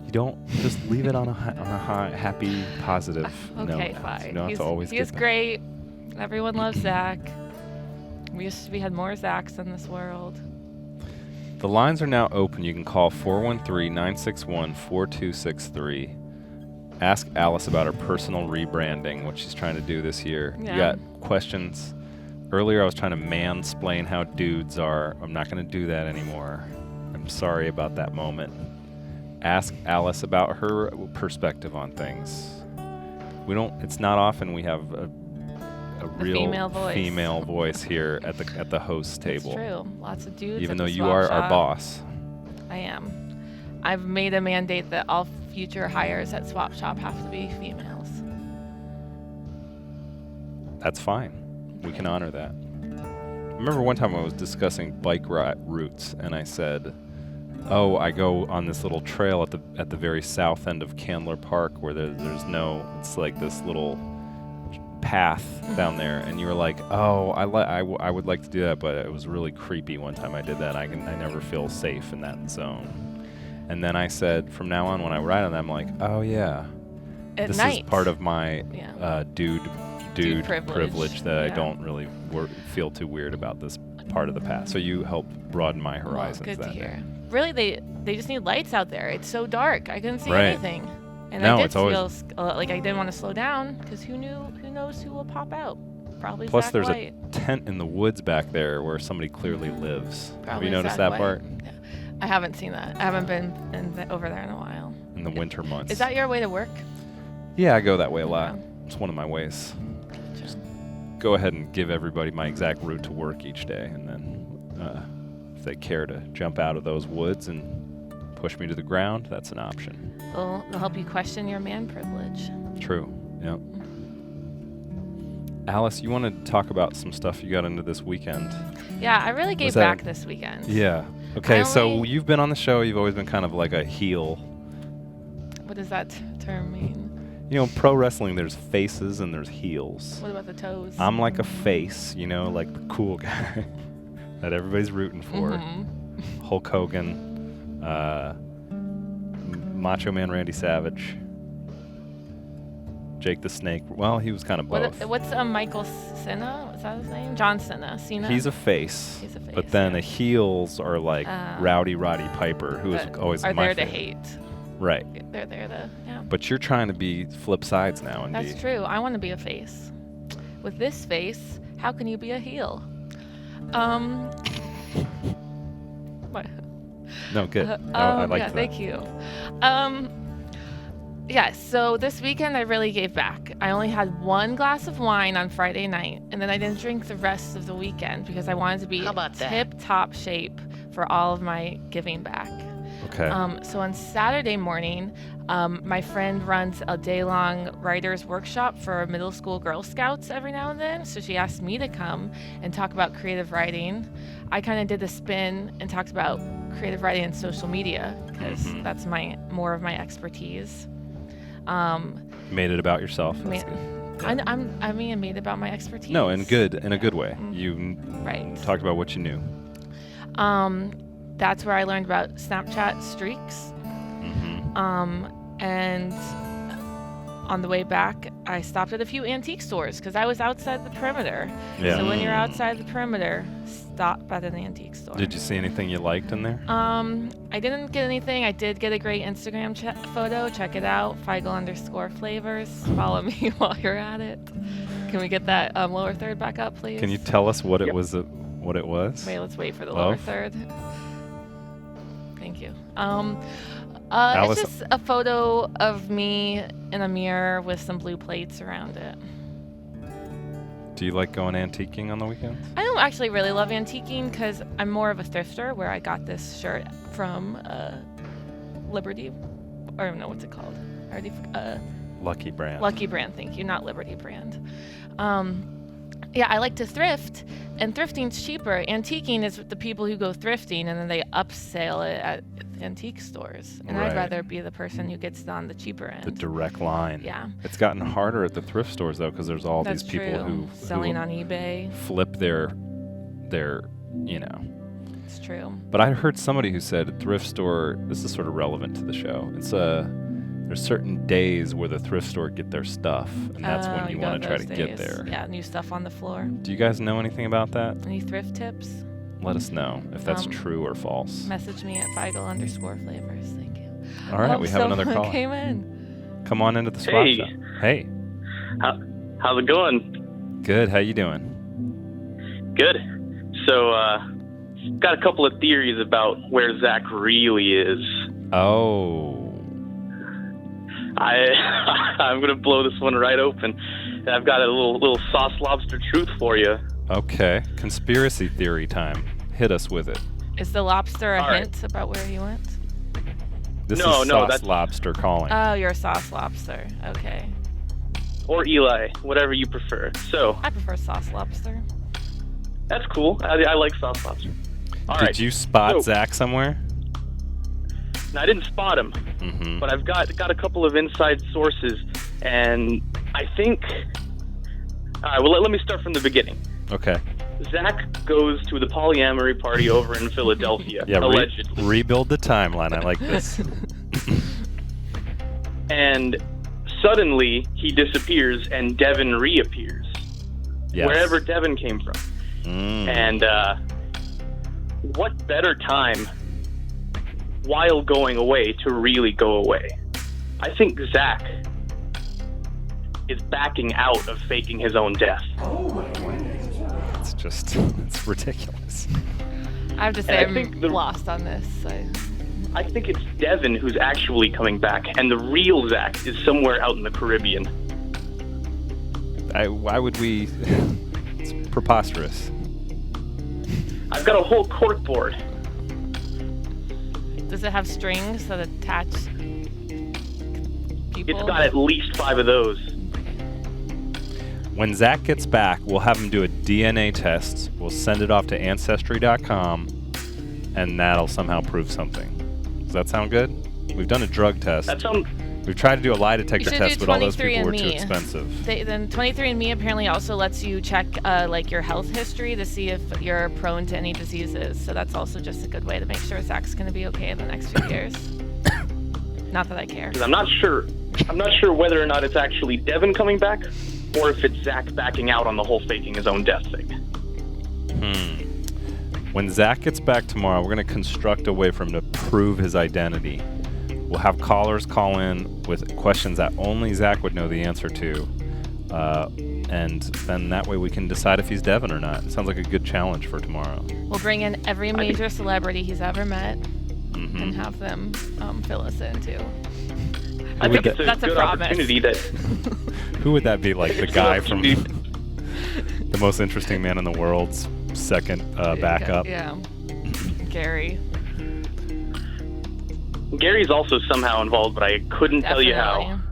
You don't just leave it on a high, happy, positive note. Okay, fine. You don't have to always He's get that. great. Everyone loves Zach. We had more Zachs in this world. The lines are now open. You can call 413-961-4263. Ask Alice about her personal rebranding, what she's trying to do this year. Yeah. You got questions? Earlier I was trying to mansplain how dudes are. I'm not going to do that anymore. I'm sorry about that moment. Ask Alice about her perspective on things. It's not often we have a real female voice. here at the host table. It's true. Lots of dudes. Even at though the you swap are our shop. boss. I am. I've made a mandate that all future hires at Swap Shop have to be females. That's fine. We can honor that. I remember one time I was discussing bike routes, and I said, "Oh, I go on this little trail at the very south end of Candler Park, where there's no. It's like this little path down there." And you were like, "Oh, I would like to do that, but it was really creepy one time I did that. I never feel safe in that zone." And then I said, from now on, when I ride on that, I'm like, "Oh yeah, At this night. is part of my Yeah. dude privilege that I Yeah. don't really feel too weird about this part of the path." So you help broaden my Well, horizons. good to that hear. day. Really, they just need lights out there. It's so dark. I couldn't see Right. anything. And No, I did it's always- feel like I didn't want to slow down because who knows who will pop out? Probably Plus, Zach there's White. a tent in the woods back there where somebody clearly lives. Have Probably you noticed Zach that White. part? Yeah. I haven't seen that. I haven't been over there in a while. In the winter months. Is that your way to work? Yeah, I go that way a lot. Yeah. It's one of my ways. Just go ahead and give everybody my exact route to work each day, and then if they care to jump out of those woods and push me to the ground, that's an option. They'll help you question your man privilege. True. Yep. Alice, you want to talk about some stuff you got into this weekend? Yeah, I really gave that- back this weekend. Yeah. Okay, so only- you've been on the show. You've always been kind of like a heel. What does that term mean? You know, pro wrestling, there's faces and there's heels. What about the toes? I'm like a face, like the cool guy that everybody's rooting for. Mhm. Hulk Hogan, Macho Man Randy Savage, Jake the Snake. Well, he was kind of both. What's Michael Cena? Is that his name? John Cena. Cena. He's a face. He's a face, But then yeah. the heels are like Rowdy Roddy Piper, who is But always are my there to favorite. hate. Right. They're there to yeah. But you're trying to be flip sides now and That's be true. I want to be a face. With this face, How can you be a heel? What? No, good. I like yeah, that. thank you. Yeah, so this weekend I really gave back. I only had one glass of wine on Friday night, and then I didn't drink the rest of the weekend because I wanted to be How about that? tip-top shape for all of my giving back. Okay. So on Saturday morning, my friend runs a day-long writer's workshop for middle school Girl Scouts every now and then. So she asked me to come and talk about creative writing. I kind of did the spin and talked about creative writing and social media because that's more of my expertise. Made it about yourself. That's I good. made it about my expertise. No, in a good way. You Right. talked about what you knew. That's where I learned about Snapchat streaks. And on the way back, I stopped at a few antique stores because I was outside the perimeter. Yeah. So when you're outside the perimeter, stop at an antique store. Did you see anything you liked in there? I didn't get anything. I did get a great Instagram photo. Check it out, Feigl_flavors. Follow me while you're at it. Can we get that lower third back up, please? Can you tell us what it was? What it was? Wait, let's wait for the Oh. lower third. Thank you. Alice- It's just a photo of me in a mirror with some blue plates around it. Do you like going antiquing on the weekends? I don't actually really love antiquing because I'm more of a thrifter, where I got this shirt from Liberty, or I don't know what's it called. I already Lucky Brand. Lucky Brand, thank you, not Liberty Brand. Yeah, I like to thrift, and thrifting's cheaper. Antiquing is with the people who go thrifting, and then they upsell it at antique stores. And Right. I'd rather be the person who gets it on the cheaper end. The direct line. Yeah. It's gotten harder at the thrift stores though, because there's all That's these people true. who Selling on eBay. flip their, you know. It's true. But I heard somebody who said a thrift store. This is sort of relevant to the show. It's there's certain days where the thrift store get their stuff, and that's when you go want to try to those get days. there. Yeah, new stuff on the floor. Do you guys know anything about that? Any thrift tips? Let us know if that's Um, true or false. Message me at Feigl_flavors. Thank you. All right, we have another someone call. came in. Come on into the swap Hey. shop. Hey, How's it going? good. How you doing? Good. So, got a couple of theories about where Zach really is. Oh, I'm gonna blow this one right open. I've got a little sauce lobster truth for you. okay. Conspiracy theory time. Hit us with it. Is the lobster a All right. hint about where he went? This No, is no, Sauce that's- Lobster calling. Oh, you're a sauce lobster. Okay. Or Eli, whatever you prefer. So, I prefer sauce lobster. that's cool. I like sauce lobster. All Did right. you spot So- Zach somewhere? Now, I didn't spot him, Mm-hmm. but I've got a couple of inside sources, and I think... All right, well, let me start from the beginning. Okay. Zach goes to the polyamory party over in Philadelphia, Yeah. allegedly. Rebuild the timeline. I like this. And suddenly he disappears and Devin reappears, Yes. wherever Devin came from. Mm. And what better time while going away to really go away? I think Zach is backing out of faking his own death. It's ridiculous. I have to say, And I I'm think the- lost on this. I think it's Devin who's actually coming back, and the real Zach is somewhere out in the Caribbean. Why would we? It's preposterous. I've got a whole cork board. Does it have strings that attach people? It's got at least 5 of those. When Zach gets back, we'll have him do a DNA test. We'll send it off to Ancestry.com, and that'll somehow prove something. Does that sound good? We've done a drug test. That sounds... We've tried to do a lie detector should test, do but all those people were too 23andMe. expensive. Then 23andMe apparently also lets you check like your health history to see if you're prone to any diseases. So that's also just a good way to make sure Zach's going to be okay in the next few years. Not that I care. 'cause I'm not sure whether or not it's actually Devin coming back, or if it's Zach backing out on the whole faking his own death thing. When Zach gets back tomorrow, we're going to construct a way for him to prove his identity. We'll have callers call in with questions that only Zach would know the answer to. and then that way we can decide if he's Devin or not. It sounds like a good challenge for tomorrow. We'll bring in every major celebrity he's ever met and have them fill us in too. I think it's a That's a good promise. opportunity that Who would that be? Like the It's guy good from opportunity. The Most Interesting Man in the World's second backup? Yeah. Gary. Gary's also somehow involved, but I couldn't tell you how. Definitely.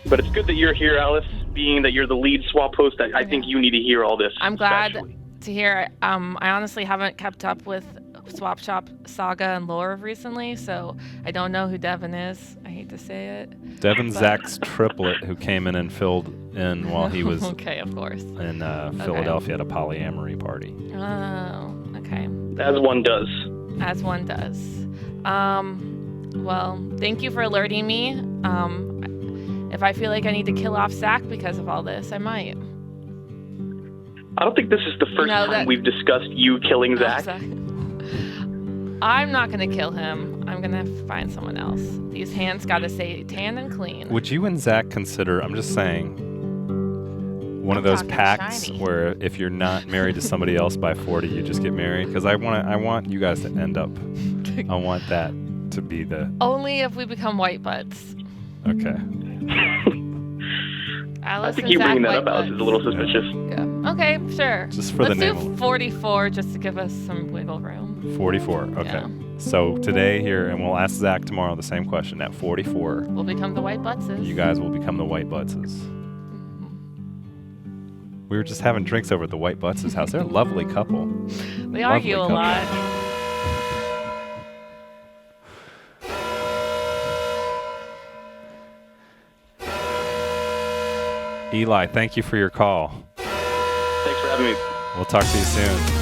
But it's good that you're here, Alice. Being that you're the lead swap host, I think you need to hear all this. I'm glad especially. to hear. I honestly haven't kept up with Swap Shop saga and lore recently, so I don't know who Devin is. I hate to say it. Devin's Zach's triplet who came in and filled in while he was okay, of course. in Philadelphia at a polyamory party. Oh, okay. As one does. As one does. Well, thank you for alerting me. If I feel like I need to kill off Zach because of all this, I might. I don't think this is the first time we've discussed you killing Zach. I'm not going to kill him. I'm going to find someone else. These hands got to stay tan and clean. Would you and Zach consider, I'm just saying, one of those talking pacts shiny. where if you're not married to somebody else by 40, you just get married? Because I want you guys to end up. I want that to be the... Only if we become white butts. Okay. I think you bringing that up, Alice, is a little suspicious. Yeah. Okay, sure. Just for Let's the do name. 44 just to give us some wiggle room. 44, okay. Yeah. So today here, and we'll ask Zach tomorrow the same question. At 44, We'll become the white buttses. you guys will become the White Buttses. We were just having drinks over at the White Buttses' house. They're a lovely couple. They argue a Lovely couple. lot. Eli, thank you for your call. Thanks for having me. We'll talk to you soon.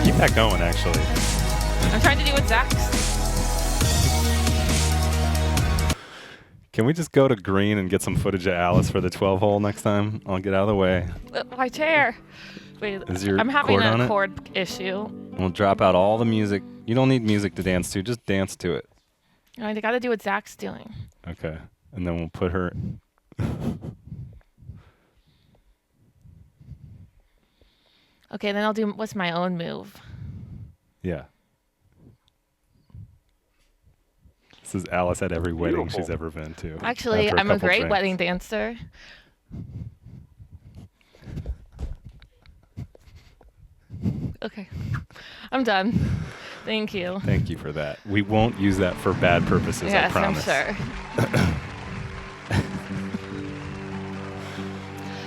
Keep that going, actually. I'm trying to do what Zach's. Can we just go to green and get some footage of Alice for the 12 hole next time? I'll get out of the way. My chair. Wait, Is your I'm having cord on a it? chord issue. We'll drop out all the music. You don't need music to dance to. Just dance to it. I got to do what Zach's doing. Okay. And then we'll put her... Okay, then I'll do what's my own move. Yeah. This is Alice at every wedding Beautiful. she's ever been to. Actually, after I'm a couple great drinks. wedding dancer. Okay, I'm done. Thank you. Thank you for that. We won't use that for bad purposes, Yes, I promise. I'm sure.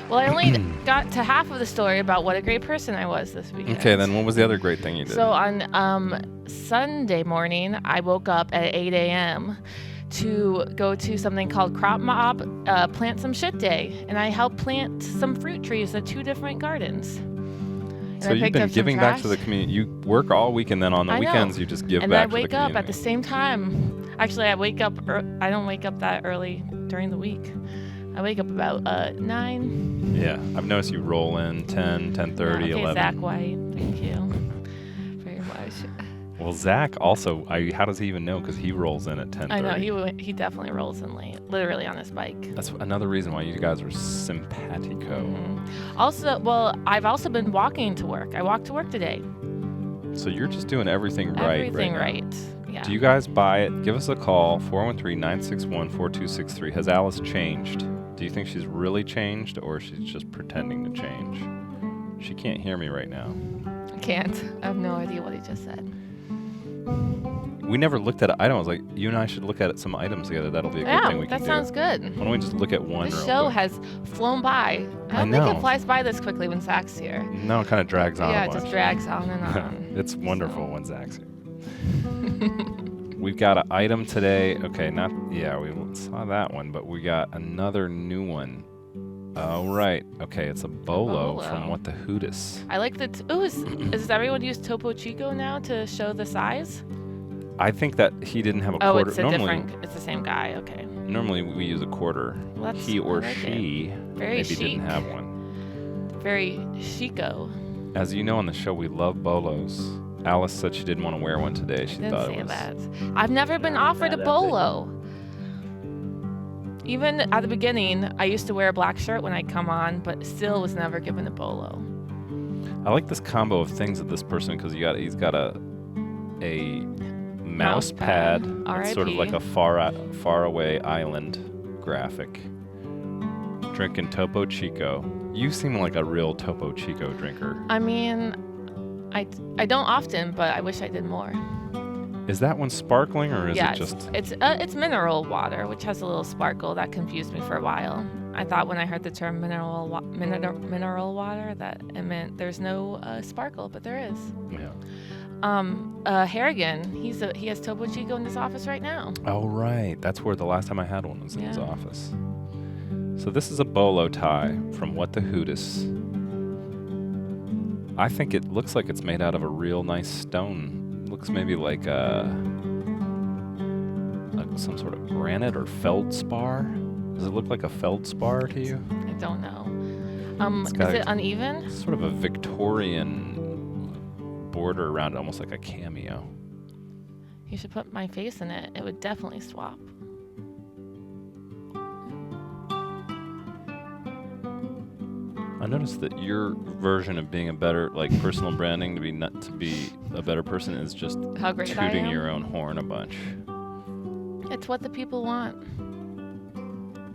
Well, I only got to half of the story about what a great person I was this weekend. Okay, then what was the other great thing you did? So on Sunday morning, I woke up at 8 a.m. to go to something called Crop Mob Plant Some Shit Day. And I helped plant some fruit trees at 2 different gardens. And so I you've picked been up some giving back to trash. the community. You work all week, and then on the I know. weekends you just give and back I wake to the up community. at the same time. Actually, I wake up. I don't wake up that early during the week. I wake up about 9. Yeah, I've noticed you roll in 10, 10:30, Okay, 11. Zach White. Thank you very much. Well, Zach also, how does he even know? Because he rolls in at 10:30. I know he definitely rolls in late, literally on his bike. That's another reason why you guys are simpatico. Also, well, I've also been walking to work. I walked to work today. So you're just doing everything right. Everything right. right. Yeah. Do you guys buy it? Give us a call, 413-961-4263. Has Alice changed? Do you think she's really changed, or she's just pretending to change? She can't hear me right now. I can't. I have no idea what he just said. We never looked at it. I was like, you and I should look at some items together. That'll be a good thing we can that do. sounds good. Why don't we just look at one This real show quick? has flown by. I I don't think know. it flies by this quickly when Zach's here. No, it kind of drags on Yeah, a it bunch. just drags on and on. It's wonderful when Zach's here. We've got an item today. Okay, we saw that one, but we got another new one. Oh, right. Okay, it's a bolo, Bolo. from What the Hootis. I like the. Does everyone use Topo Chico now to show the size? I think that he didn't have a Oh, quarter. it's a normally, different. It's the same guy. Okay. Normally we use a quarter. Well, that's- He or I like she Very maybe chic. didn't have one. Very chico. As you know on the show, we love bolos. Alice said she didn't want to wear one today. She Didn't thought say it was. that. I've never been offered a bolo. Even at the beginning, I used to wear a black shirt when I'd come on, but still was never given a bolo. I like this combo of things that this person, because he's got a mouse pad. It's sort of like a far away island graphic. Drinking Topo Chico. You seem like a real Topo Chico drinker. I mean, I don't often, but I wish I did more. Is that one sparkling or is Yeah, it just? it's mineral water, which has a little sparkle. That confused me for a while. I thought when I heard the term mineral water that it meant there's no sparkle, but there is. Yeah. Harrigan, he has Topo Chico in his office right now. Oh right, that's where the last time I had one was in his Yeah. office. So this is a bolo tie from What the Hootis. I think it looks like it's made out of a real nice stone. Looks maybe like some sort of granite or feldspar. Does it look like a feldspar to you? I don't know. It's Is got it uneven? Sort of a Victorian border around it, almost like a cameo. You should put my face in it. It would definitely swap. I noticed that your version of being a better, like personal branding, to be a better person is just How great I tooting am? your own horn a bunch. It's what the people want.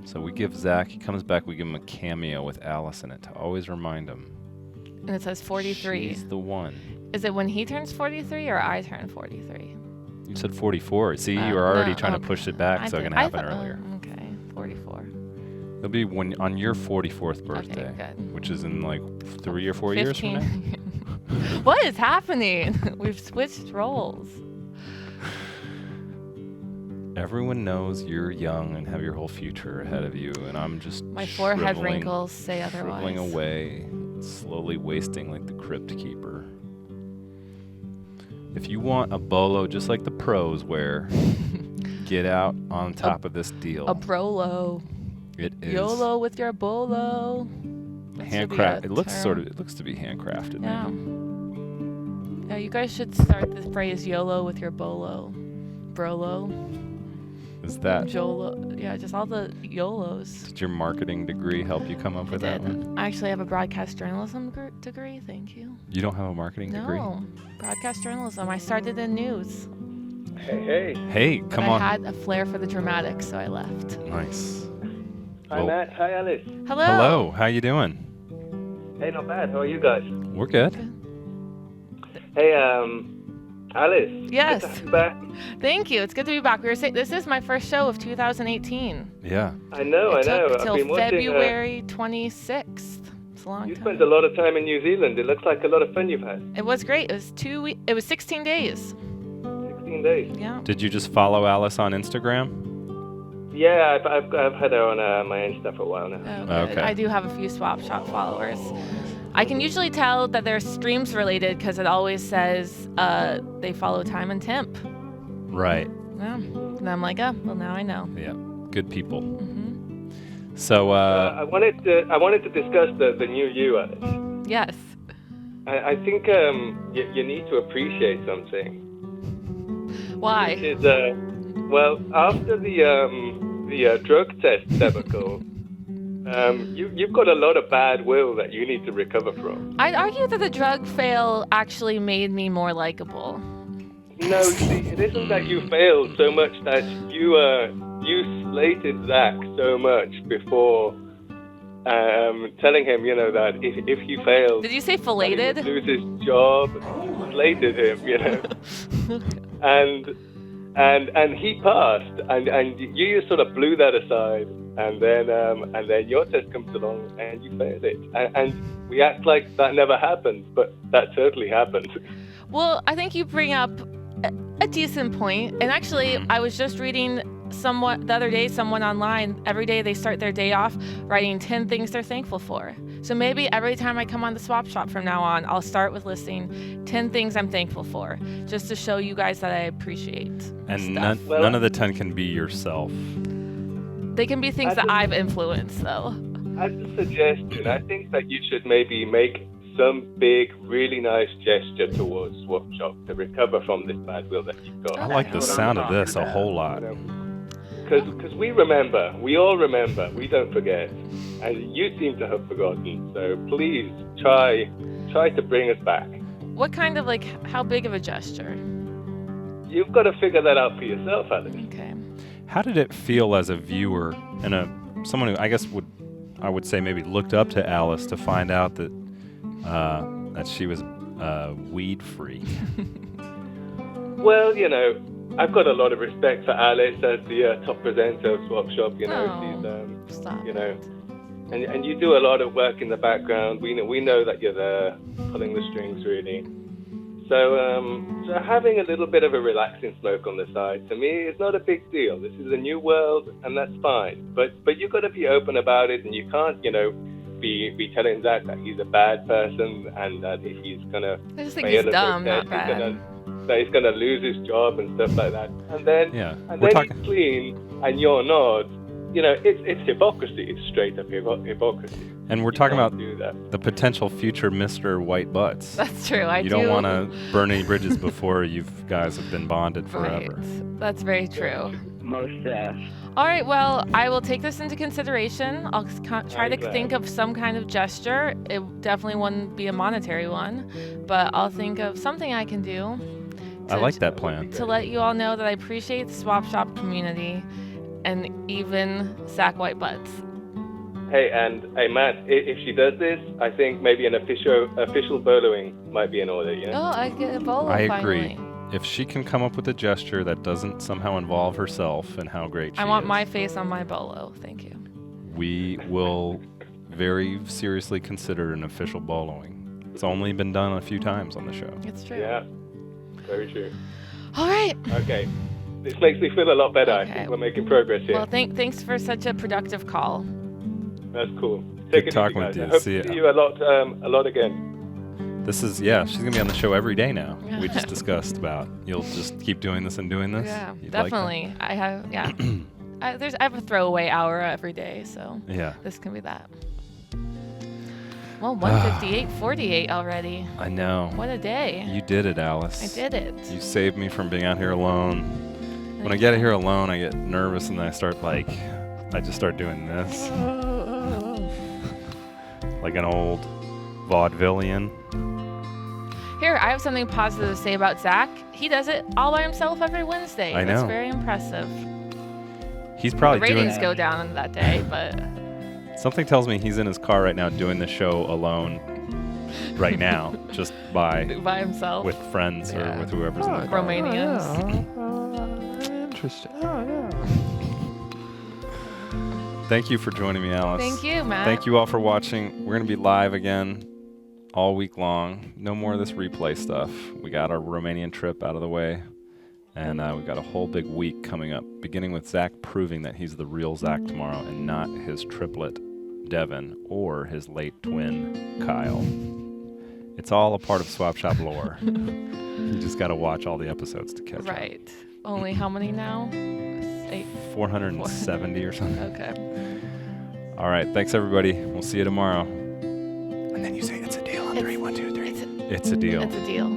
So we give Zach, he comes back, we give him a cameo with Alice in it to always remind him. And it says 43. She's the one. Is it when he turns 43 or I turn 43? You said 44. See, you were already No, trying okay. to push it back so it can happen earlier. Okay, 44. It'll be on your 44th birthday, Okay, good. which is in like 3 or 4 years from now. 15. What is happening? We've switched roles. Everyone knows you're young and have your whole future ahead of you, and I'm just My forehead shriveling- wrinkles say shriveling otherwise. away, slowly wasting like the crypt keeper. If you want a bolo just like the pros wear, get out on top of this deal. A brolo. It is YOLO with your bolo. That should be a handcrafted. term. It looks to be handcrafted. Yeah. maybe. Yeah, you guys should start the phrase YOLO with your bolo. Brolo. Is that? Jolo. Yeah, just all the YOLOs. Did your marketing degree help you come up with that one? I actually have a broadcast journalism degree. Thank you. You don't have a marketing degree? No, broadcast journalism. I started in news. Hey. Hey, But come I on. had a flair for the dramatic, so I left. Nice. Hi, Well- Matt. Hi, Alice. Hello. Hello. How you doing? Hey, not bad. How are you guys? We're good. Hey, Alice. Yes. Good to have you back. Thank you. It's good to be back. We were saying this is my first show of 2018. Yeah. I know. It took I've till been watching. February 26th. It's a long You time. spent a lot of time in New Zealand. It looks like a lot of fun you've had. It was great. It was 2 weeks. It was 16 days. 16 days. Yeah. Did you just follow Alice on Instagram? Yeah, I've had her on my Insta for a while now. Oh, good. Okay. I do have a few Swap Shop followers. I can usually tell that they're streams related because it always says they follow Time and Temp. Right. Yeah. And I'm like, oh, well, now I know. Yeah. Good people. Hmm. So, I wanted to discuss the new you, Alice. Yes. I think you need to appreciate something. Why? Is well, after the drug test debacle, you've got a lot of bad will that you need to recover from. I'd argue that the drug fail actually made me more likable. No, see, it isn't that you failed so much that you slated Zach so much before telling him, that if he failed, Did you say that he filleted? would lose his job. You slated him, and he passed, and you just sort of blew that aside, and then your test comes along and you failed it, and we act like that never happened, but that certainly happened. Well, I think you bring up a decent point. And actually, I was just reading the other day, someone online, every day they start their day off writing 10 things they're thankful for. So maybe every time I come on the Swap Shop from now on, I'll start with listing 10 things I'm thankful for, just to show you guys that I appreciate And stuff. none of the 10 can be yourself. They can be things that I've influenced, though. As a suggestion, I think that you should maybe make some big, really nice gesture towards Swap Shop to recover from this bad will that you've got. I like the sound of this a whole lot. Because we remember, we all remember, we don't forget, and you seem to have forgotten. So please try to bring us back. What kind of, how big of a gesture? You've got to figure that out for yourself, Alice. Okay. How did it feel as a viewer and someone who I guess I would say maybe looked up to Alice to find out that she was weed free? Well, I've got a lot of respect for Alice as the top presenter of Swap Shop. She's, stop. And you do a lot of work in the background. We know that you're there, pulling the strings, really. So having a little bit of a relaxing smoke on the side, to me, is not a big deal. This is a new world, and that's fine. But you've got to be open about it, and you can't, be telling Zach that he's a bad person and that he's gonna. I just think he's dumb, not bad. That he's gonna lose his job and stuff like that. And then he's clean, and you're not. It's hypocrisy. It's straight up hypocrisy. And we're talking about the potential future Mr. White Butts. That's true. You don't want to burn any bridges before you guys have been bonded forever. Right. That's very true. Most deaf. All right, well, I will take this into consideration. I'll try to think of some kind of gesture. It definitely wouldn't be a monetary one, but I'll think of something I can do. I like that plan. To let you all know that I appreciate the Swap Shop community and even Zach White Butts. Hey, Matt, if she does this, I think maybe an official boloing might be in order, Oh, I get a bolo I finally. agree. If she can come up with a gesture that doesn't somehow involve herself and how great she is. I want my face on my bolo. Thank you. We will very seriously consider an official boloing. It's only been done a few times on the show. It's true. Yeah, very true. All right. Okay. This makes me feel a lot better. Okay. I think we're making progress here. Well, thanks for such a productive call. That's cool. Good talking with you. I hope See to see you a lot again. This is, she's going to be on the show every day now. We just discussed about, you'll just keep doing this and doing this? Yeah, You'd definitely. I have, I have a throwaway hour every day, so this can be that. Well, 1:58:48 already. I know. What a day. You did it, Alice. I did it. You saved me from being out here alone. When I get here alone, I get nervous and I just start doing this. Like an old vaudevillian. Here, I have something positive to say about Zach. He does it all by himself every Wednesday. I know. That's very impressive. He's probably the ratings go down on that day, but something tells me he's in his car right now doing the show alone right now, just by himself, with friends or with whoever's in the car. Romanians. Interesting. Thank you for joining me, Alice. Thank you, Matt. Thank you all for watching. We're going to be live again all week long. No more of this replay stuff. We got our Romanian trip out of the way, and we got a whole big week coming up, beginning with Zach proving that he's the real Zach tomorrow and not his triplet, Devin, or his late twin, Kyle. It's all a part of Swap Shop lore. You just got to watch all the episodes to catch up. Right. Only how many now? 470 or something. Okay. All right. Thanks, everybody. We'll see you tomorrow. And then you say it's a deal on 3, 1, 2, 3. It's a deal. It's a deal.